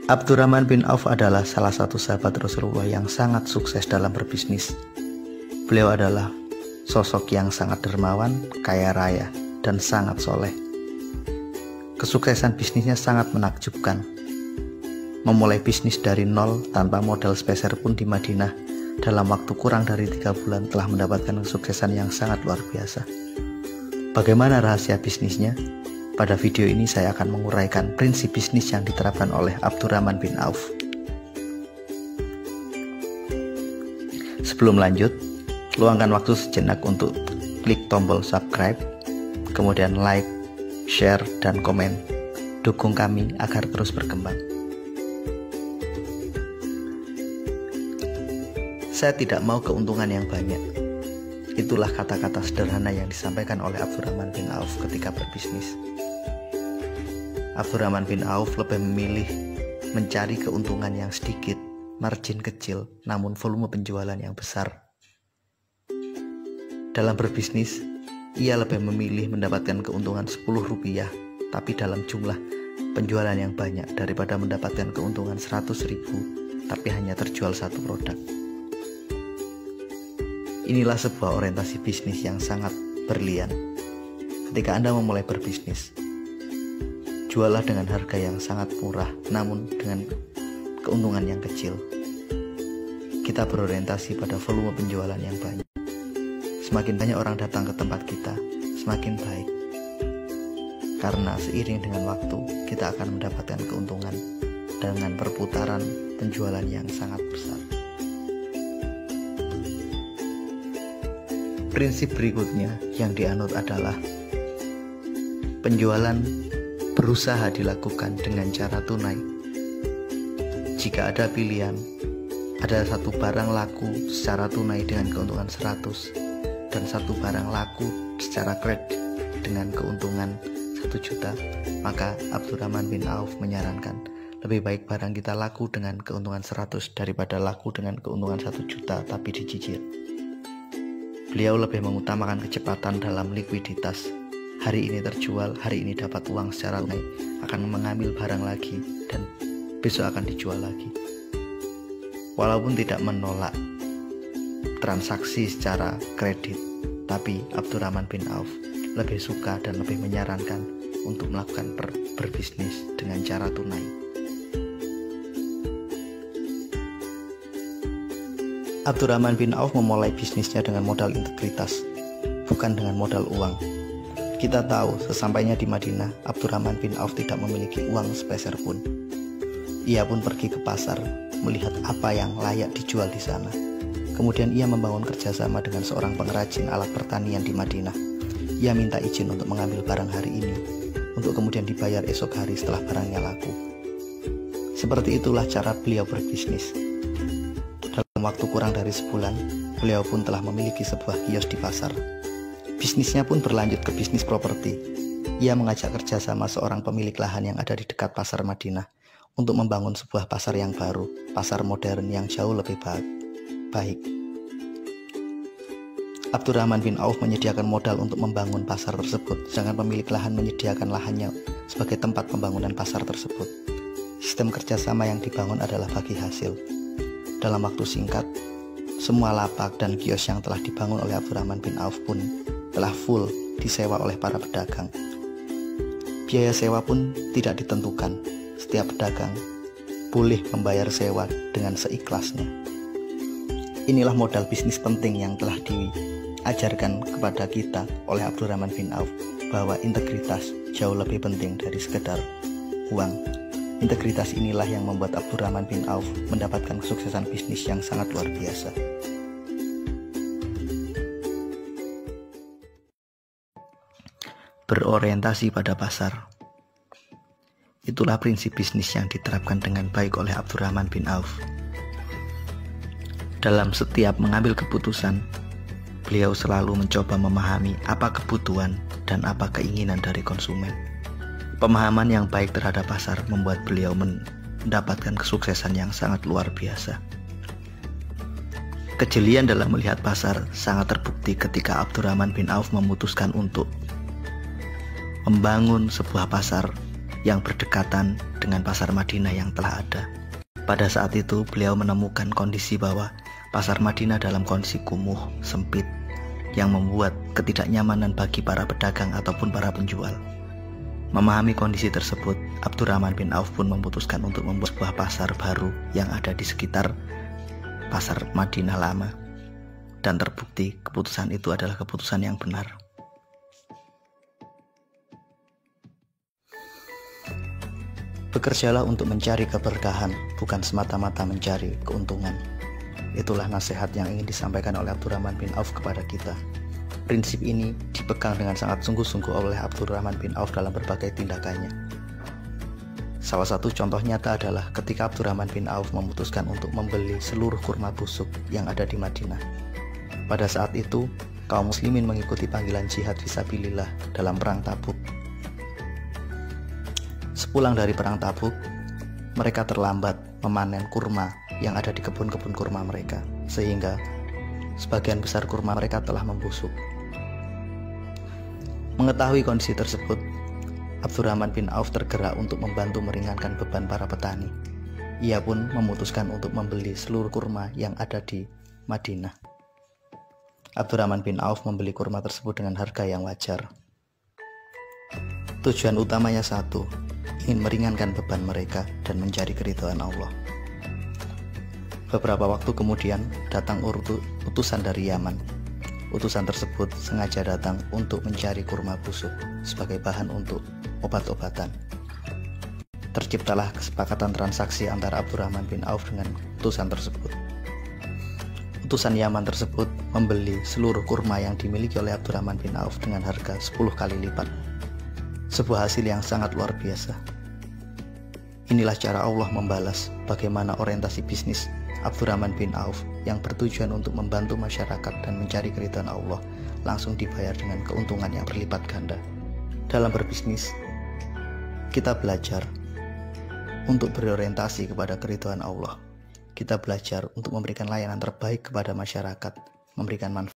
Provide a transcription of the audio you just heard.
Abdurrahman bin Auf adalah salah satu sahabat Rasulullah yang sangat sukses dalam berbisnis. Beliau adalah sosok yang sangat dermawan, kaya raya, dan sangat soleh. Kesuksesan bisnisnya sangat menakjubkan. Memulai bisnis dari nol tanpa modal speser pun di Madinah dalam waktu kurang dari 3 bulan telah mendapatkan kesuksesan yang sangat luar biasa. Bagaimana rahasia bisnisnya? Pada video ini saya akan menguraikan prinsip bisnis yang diterapkan oleh Abdurrahman bin Auf. Sebelum lanjut, luangkan waktu sejenak untuk klik tombol subscribe, kemudian like, share, dan komen. Dukung kami agar terus berkembang. Saya tidak mau keuntungan yang banyak. Itulah kata-kata sederhana yang disampaikan oleh Abdurrahman bin Auf ketika berbisnis. Abdurrahman bin Auf lebih memilih mencari keuntungan yang sedikit, margin kecil, namun volume penjualan yang besar. Dalam berbisnis, ia lebih memilih mendapatkan keuntungan Rp10, tapi dalam jumlah penjualan yang banyak daripada mendapatkan keuntungan 100.000, tapi hanya terjual satu produk. Inilah sebuah orientasi bisnis yang sangat berlian. Ketika Anda memulai berbisnis, jualah dengan harga yang sangat murah, namun dengan keuntungan yang kecil. Kita berorientasi pada volume penjualan yang banyak. Semakin banyak orang datang ke tempat kita, semakin baik. Karena seiring dengan waktu, kita akan mendapatkan keuntungan dengan perputaran penjualan yang sangat besar. Prinsip berikutnya yang dianut adalah penjualan berusaha dilakukan dengan cara tunai. Jika ada pilihan, ada satu barang laku secara tunai dengan keuntungan 100 dan satu barang laku secara kredit dengan keuntungan 1 juta, maka Abdurrahman bin Auf menyarankan lebih baik barang kita laku dengan keuntungan 100 daripada laku dengan keuntungan 1 juta tapi dicicil. Beliau lebih mengutamakan kecepatan dalam likuiditas. Hari ini terjual, hari ini dapat uang secara tunai, akan mengambil barang lagi dan besok akan dijual lagi. Walaupun tidak menolak transaksi secara kredit, tapi Abdurrahman bin Auf lebih suka dan lebih menyarankan untuk melakukan berbisnis dengan cara tunai. Abdurrahman bin Auf memulai bisnisnya dengan modal integritas, bukan dengan modal uang. Kita tahu sesampainya di Madinah, Abdurrahman bin Auf tidak memiliki uang sepeser pun. Ia pun pergi ke pasar, melihat apa yang layak dijual di sana. Kemudian ia membangun kerjasama dengan seorang pengrajin alat pertanian di Madinah. Ia minta izin untuk mengambil barang hari ini, untuk kemudian dibayar esok hari setelah barangnya laku. Seperti itulah cara beliau berbisnis. Dalam waktu kurang dari sebulan, beliau pun telah memiliki sebuah kios di pasar. Bisnisnya pun berlanjut ke bisnis properti. Ia mengajak kerjasama seorang pemilik lahan yang ada di dekat pasar Madinah untuk membangun sebuah pasar yang baru, pasar modern yang jauh lebih baik. Abdurrahman bin Auf menyediakan modal untuk membangun pasar tersebut, sedangkan pemilik lahan menyediakan lahannya sebagai tempat pembangunan pasar tersebut. Sistem kerjasama yang dibangun adalah bagi hasil. Dalam waktu singkat, semua lapak dan kios yang telah dibangun oleh Abdurrahman bin Auf pun telah full disewa oleh para pedagang. Biaya sewa pun tidak ditentukan. Setiap pedagang boleh membayar sewa dengan seikhlasnya. Inilah modal bisnis penting yang telah diajarkan kepada kita oleh Abdurrahman bin Auf, bahwa integritas jauh lebih penting dari sekedar uang. Integritas inilah yang membuat Abdurrahman bin Auf mendapatkan kesuksesan bisnis yang sangat luar biasa. Berorientasi pada pasar. Itulah prinsip bisnis yang diterapkan dengan baik oleh Abdurrahman bin Auf. Dalam setiap mengambil keputusan, beliau selalu mencoba memahami apa kebutuhan dan apa keinginan dari konsumen. Pemahaman yang baik terhadap pasar membuat beliau mendapatkan kesuksesan yang sangat luar biasa. Kejelian dalam melihat pasar sangat terbukti ketika Abdurrahman bin Auf memutuskan untuk membangun sebuah pasar yang berdekatan dengan pasar Madinah yang telah ada. Pada saat itu beliau menemukan kondisi bahwa pasar Madinah dalam kondisi kumuh, sempit, yang membuat ketidaknyamanan bagi para pedagang ataupun para penjual. Memahami kondisi tersebut, Abdurrahman bin Auf pun memutuskan untuk membuat sebuah pasar baru yang ada di sekitar pasar Madinah lama. Dan terbukti keputusan itu adalah keputusan yang benar. Bekerjalah untuk mencari keberkahan, bukan semata-mata mencari keuntungan. Itulah nasihat yang ingin disampaikan oleh Abdurrahman bin Auf kepada kita. Prinsip ini dipegang dengan sangat sungguh-sungguh oleh Abdurrahman bin Auf dalam berbagai tindakannya. Salah satu contoh nyata adalah ketika Abdurrahman bin Auf memutuskan untuk membeli seluruh kurma busuk yang ada di Madinah. Pada saat itu, kaum muslimin mengikuti panggilan jihad fisabilillah dalam perang Tabuk. Sepulang dari perang Tabuk, mereka terlambat memanen kurma yang ada di kebun-kebun kurma mereka, sehingga sebagian besar kurma mereka telah membusuk. Mengetahui kondisi tersebut, Abdurrahman bin Auf tergerak untuk membantu meringankan beban para petani. Ia pun memutuskan untuk membeli seluruh kurma yang ada di Madinah. Abdurrahman bin Auf membeli kurma tersebut dengan harga yang wajar. Tujuan utamanya satu, ingin meringankan beban mereka dan mencari keridhaan Allah. Beberapa waktu kemudian datang utusan dari Yaman. Utusan tersebut sengaja datang untuk mencari kurma busuk sebagai bahan untuk obat-obatan. Terciptalah kesepakatan transaksi antara Abdurrahman bin Auf dengan utusan tersebut. Utusan Yaman tersebut membeli seluruh kurma yang dimiliki oleh Abdurrahman bin Auf dengan harga 10 kali lipat. Sebuah hasil yang sangat luar biasa. Inilah cara Allah membalas bagaimana orientasi bisnis Abdurrahman bin Auf yang bertujuan untuk membantu masyarakat dan mencari keridhaan Allah langsung dibayar dengan keuntungan yang berlipat ganda. Dalam berbisnis, kita belajar untuk berorientasi kepada keridhaan Allah. Kita belajar untuk memberikan layanan terbaik kepada masyarakat, memberikan manfaat.